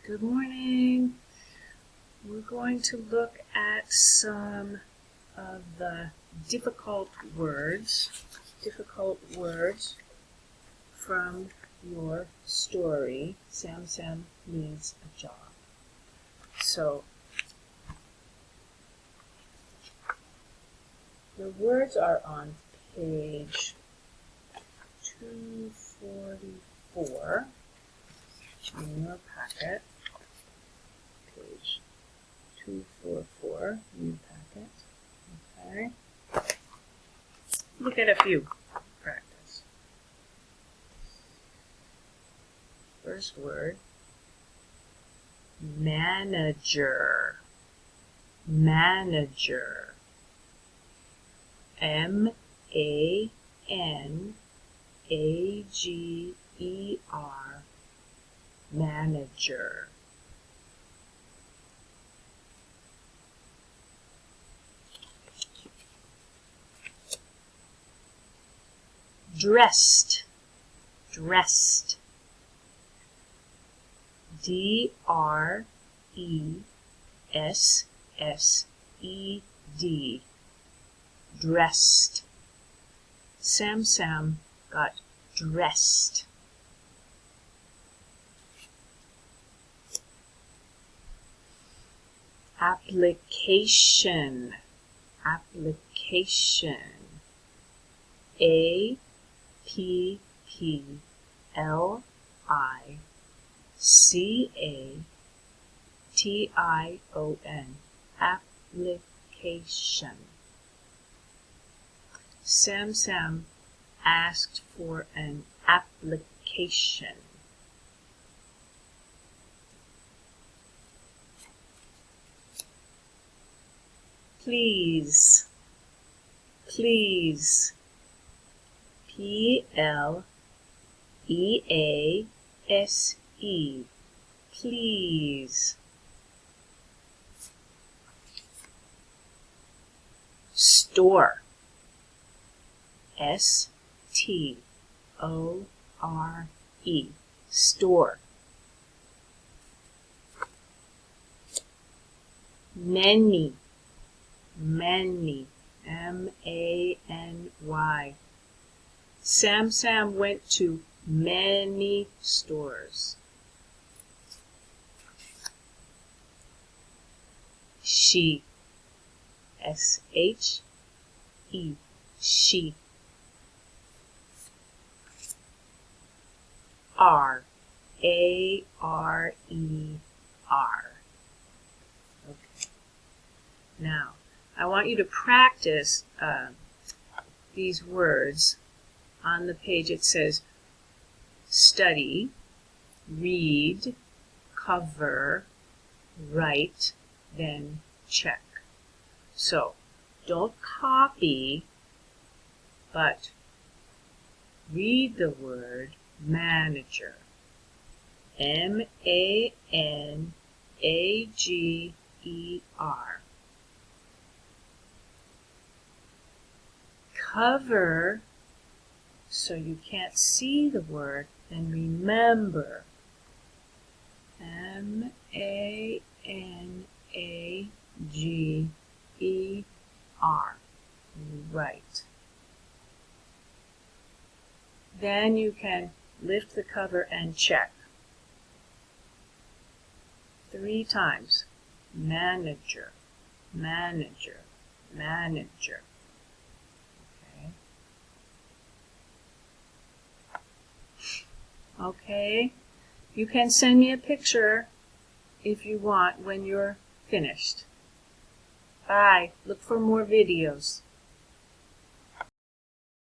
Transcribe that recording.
Good morning. We're going to look at some of the difficult words from your story, Sam Needs a Job. So, the words are on page 244 in your packet. Page 244 in your packet. Okay. Look at a few. Practice. First word, manager. Manager. M-A-N-A-G-E-R. Manager. Dressed. Dressed. D-R-E-S-S-E-D. Dressed. Sam got dressed. Application. Application. A-P-P-L-I-C-A-T-I-O-N. Application. Sam asked for an application. Please. Please. P-L-E-A-S-E. Please. Store. S-T-O-R-E. Store. Many. Many. M-A-N-Y. Sam went to many stores. She. S-H-E. She. R. A-R-E-R. Okay. Now, I want you to practice these words. On the page it says study, read, cover, write, then check. So, don't copy, but read the word manager. M-A-N-A-G-E-R. Cover, so you can't see the word, then remember. M-A-N-A-G-E-R. Right. Then you can lift the cover and check. 3 times. Manager, manager, manager. Okay, you can send me a picture if you want when you're finished. Bye. Look for more videos.